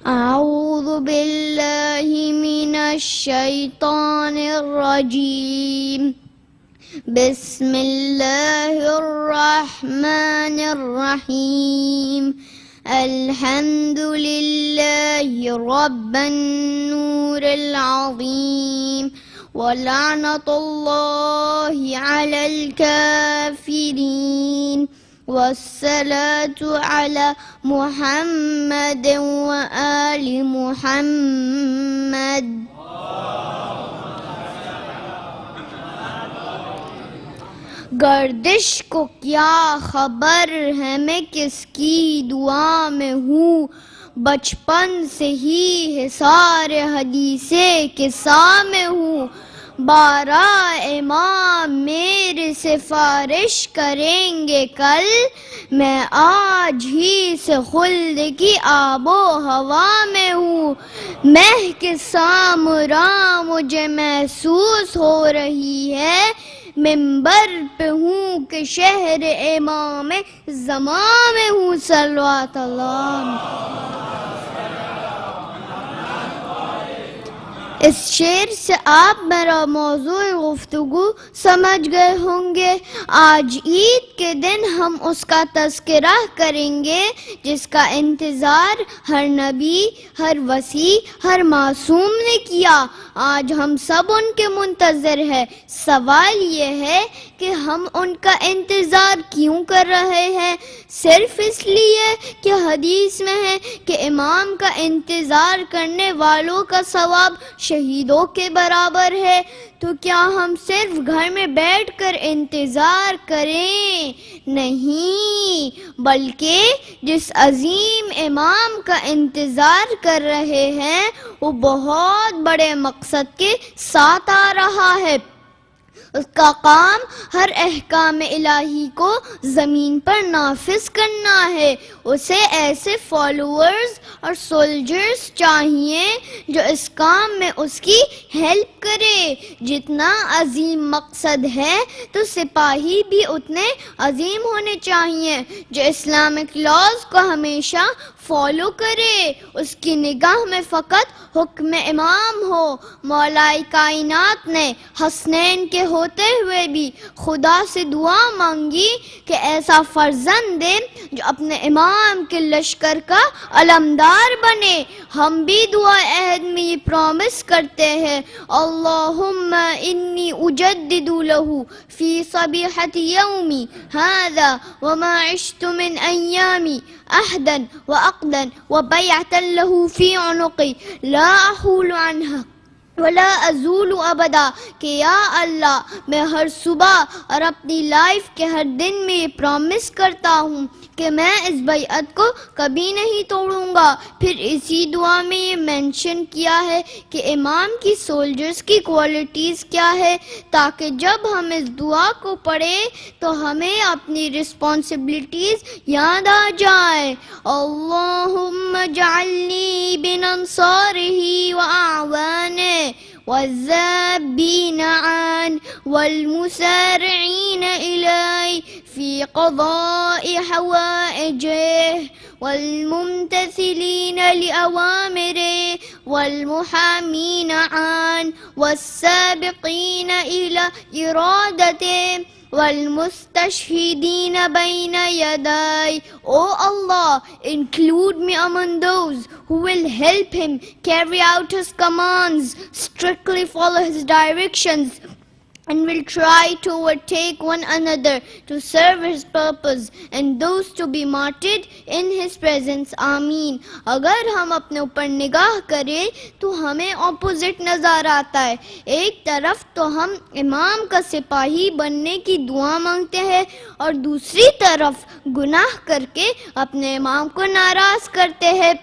أعوذ بالله من الشيطان الرجيم بسم الله الرحمن الرحيم الحمد لله رب النور العظيم ولعنة الله على الكافرين والصلاة على محمد وآل محمد. گردش کو کیا خبر ہے میں کس کی دعا میں ہوں، بچپن سے ہی حصار حدیث قصہ میں ہوں. 12 امام میرے سفارش کریں گے کل، میں آج ہی سے خلد کی آب و ہوا میں ہوں. مہک سامراں مجھے محسوس ہو رہی ہے، منبر پہ ہوں کہ شہر امام زمان میں ہوں. صلوات اللہ. اس شعر سے آپ میرا موضوع گفتگو سمجھ گئے ہوں گے. آج عید کے دن ہم اس کا تذکرہ کریں گے جس کا انتظار ہر نبی، ہر وصی، ہر معصوم نے کیا. آج ہم سب ان کے منتظر ہیں. سوال یہ ہے کہ ہم ان کا انتظار کیوں کر رہے ہیں؟ صرف اس لیے کہ حدیث میں ہے کہ امام کا انتظار کرنے والوں کا ثواب شہیدوں کے برابر ہے. تو کیا ہم صرف گھر میں بیٹھ کر انتظار کریں؟ نہیں، بلکہ جس عظیم امام کا انتظار کر رہے ہیں وہ بہت بڑے مقصد کے ساتھ آ رہا ہے. اس کا کام ہر احکام الہی کو زمین پر نافذ کرنا ہے. اسے ایسے فالوورز اور سولجرز چاہیے جو اس کام میں اس کی ہیلپ کرے. جتنا عظیم مقصد ہے تو سپاہی بھی اتنے عظیم ہونے چاہیے جو اسلامک لاز کو ہمیشہ فالو کرے. اس کی نگاہ میں فقط حکم امام ہو. مولا کائنات نے حسنین کے ہوتے ہوئے بھی خدا سے دعا مانگی کہ ایسا فرزند دے جو اپنے امام کے لشکر کا علمدار بنے. ہم بھی دعا عہد میں یہ پرومس کرتے ہیں، اللہم انی اجدد لہ فی صبیحۃ یومی ھذا وما عشت من ایامی عہدا وعقدا وبیعۃ لہ فی عنقی لا احول عنہا ولا ازول ابدا. کہ یا اللہ میں ہر صبح اور اپنی لائف کے ہر دن میں یہ پرومس کرتا ہوں کہ میں اس بیعت کو کبھی نہیں توڑوں گا. پھر اسی دعا میں یہ مینشن کیا ہے کہ امام کی سولجرز کی کوالٹیز کیا ہے، تاکہ جب ہم اس دعا کو پڑھیں تو ہمیں اپنی رسپانسبلٹیز یاد آ جائیں. اللہم اجعلنی من انصارہ واعوانہ والذابین عنہ والمسارعین الیہ فی قضاء حوائجہ والممتثلین لأوامرہ والمحامین عنہ والسابقین الی ارادتہ والمستشہدین بین یدائی. Oh Allah, include me among those who will help him carry out his commands, strictly follow his directions, and will try to overtake one another to serve his purpose, and those to be martyred in his presence. Ameen. اگر ہم اپنے اوپر نگاہ کریں تو ہمیں opposite نظر آتا ہے. ایک طرف تو ہم امام کا سپاہی بننے کی دعا مانگتے ہیں اور دوسری طرف گناہ کر کے اپنے امام کو ناراض کرتے ہیں.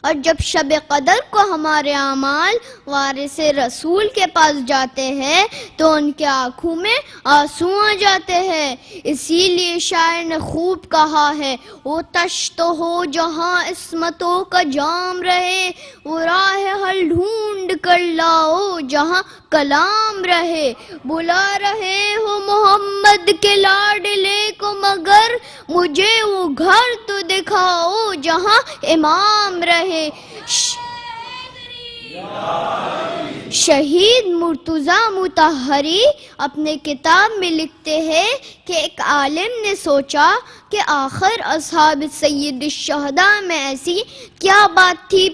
اور جب شب قدر کو ہمارے اعمال وارث رسول کے پاس جاتے ہیں تو ان کے آنکھوں میں آنسو آ جاتے ہیں. اسی لیے شاعر نے خوب کہا ہے، وہ تش تو ہو جہاں عصمتوں کا جام رہے، وہ راہ حل ڈھونڈ کر لاؤ جہاں کلام رہے. بلا رہے ہو محمد کے لاڈلے کو مگر مجھے وہ گھر تو دکھاؤ جہاں امام رہے. رہے. شہید مرتضی مطہری اپنے کتاب میں لکھتے ہیں کہ ایک عالم نے سوچا کہ آخر اصحاب سید الشہداء میں ایسی کیا بات تھی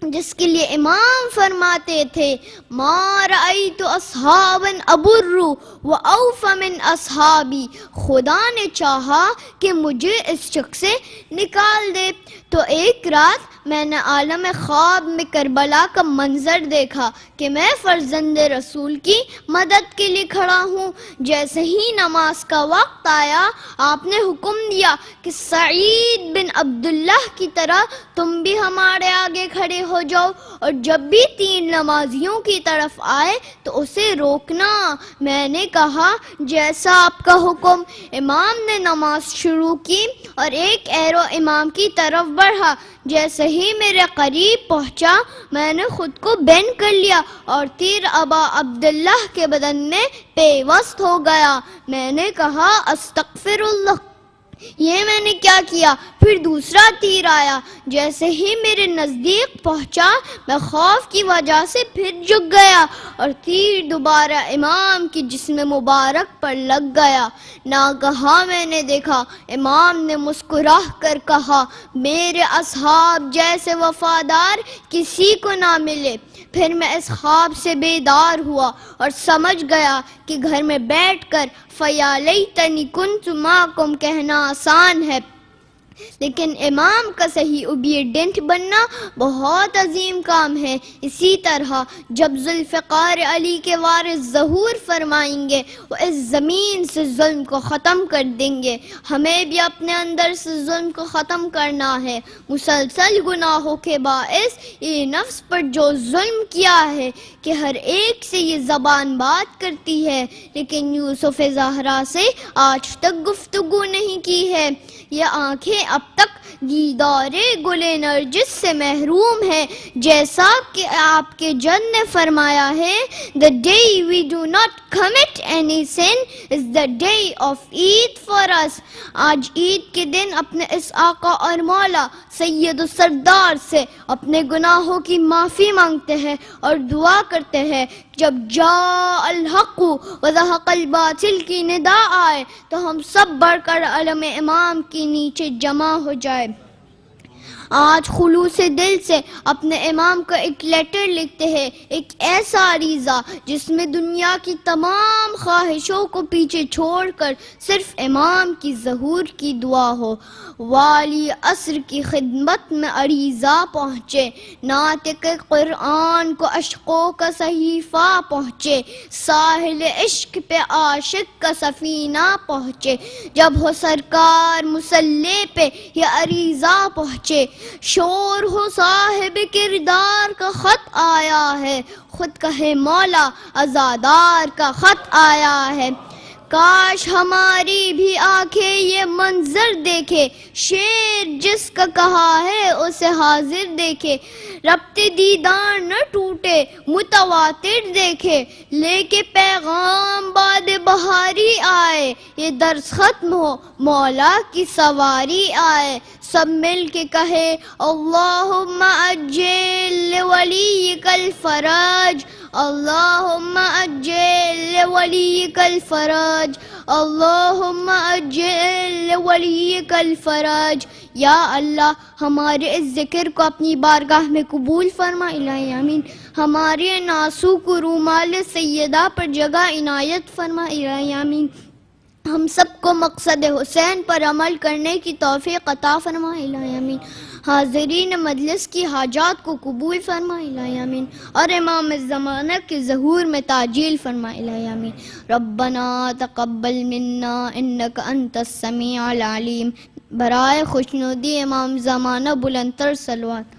جس کے لیے امام فرماتے تھے ما رأیت اصحابا ابر و اوف من اصحابی. خدا نے چاہا کہ مجھے اس شخص سے نکال دے. تو ایک رات میں نے عالم خواب میں کربلا کا منظر دیکھا کہ میں فرزند رسول کی مدد کے لیے کھڑا ہوں. جیسے ہی نماز کا وقت آیا آپ نے حکم دیا کہ سعید بن عبداللہ کی طرح تم بھی ہمارے آگے کھڑے ہو جاؤ اور جب بھی 3 نمازیوں کی طرف آئے تو اسے روکنا. میں نے کہا جیسا آپ کا حکم. امام نے نماز شروع کی اور ایک ایرو امام کی طرف بڑھا. جیسے ہی میرے قریب پہنچا میں نے خود کو بین کر لیا اور تیر ابا عبداللہ کے بدن میں پیوست ہو گیا. میں نے کہا استغفر اللہ، یہ میں نے کیا کیا؟ پھر دوسرا تیر آیا. جیسے ہی میرے نزدیک پہنچا میں خوف کی وجہ سے پھر جھک گیا اور تیر دوبارہ امام کی جسم مبارک پر لگ گیا. ناگہاں میں نے دیکھا امام نے مسکرا کر کہا میرے اصحاب جیسے وفادار کسی کو نہ ملے. پھر میں اس خواب سے بیدار ہوا اور سمجھ گیا کہ گھر میں بیٹھ کر فَيَا لَيْتَنِي كُنْتُ مَعَكُمْ کہنا آسان ہے، لیکن امام کا صحیح اوبیڈینٹ بننا بہت عظیم کام ہے. اسی طرح جب ذوالفقار علی کے وارث ظہور فرمائیں گے وہ اس زمین سے ظلم کو ختم کر دیں گے. ہمیں بھی اپنے اندر سے ظلم کو ختم کرنا ہے. مسلسل گناہوں کے باعث یہ نفس پر جو ظلم کیا ہے کہ ہر ایک سے یہ زبان بات کرتی ہے لیکن یوسف زہرا سے آج تک گفتگو نہیں کی ہے. یہ آنکھیں اب تک دیدار گل نرجس سے محروم ہے. جیسا کہ آپ کے جد نے فرمایا ہے the day we do not commit any sin is the day of Eid for us. آج عید کے دن اپنے اس آقا اور مولا سید و سردار سے اپنے گناہوں کی معافی مانگتے ہیں اور دعا کرتے ہیں. جب جاء الحق وزہق الباطل کی ندا آئے تو ہم سب بڑھ کر علم امام کے نیچے جمع ہو جائے. آج خلوص دل سے اپنے امام کا ایک لیٹر لکھتے ہیں، ایک ایسا عریضہ جس میں دنیا کی تمام خواہشوں کو پیچھے چھوڑ کر صرف امام کی ظہور کی دعا ہو. والی عصر کی خدمت میں عریضہ پہنچے، ناطق قرآن کو اشقوں کا صحیفہ پہنچے، ساحل عشق پہ عاشق کا سفینہ پہنچے. جب ہو سرکار مسلح پہ یہ عریضہ پہنچے، شور ہو صاحب کردار کا خط آیا ہے، خود کہے مولا عزادار کا خط آیا ہے. کاش ہماری بھی آنکھیں یہ منظر دیکھے، شعر جس کا کہا ہے اسے حاضر دیکھے. ربط دیدار نہ ٹوٹے متواتر دیکھے، لے کے پیغام باد بہاری آئے. یہ درس ختم ہو مولا کی سواری آئے. سب مل کے کہے اللہم اجل لولیک الفرج، اللہم اجل لولیک الفرج، اللہم اجل لولیک الفرج. یا اللہ ہمارے اس ذکر کو اپنی بارگاہ میں قبول فرما الہی آمین. ہمارے ناسو کو رومال سیدہ پر جگہ عنایت فرما الہی آمین. ہم سب کو مقصد حسین پر عمل کرنے کی توفیق عطا فرما الہی آمین. حاضرین مجلس کی حاجات کو قبول فرما الہی آمین اور امام زمانہ کے ظہور میں تعجیل فرما الہی آمین. ربنا تقبل منا انک انت السمیع العلیم. برائے خوشنودی امام زمانہ بلندتر صلوات.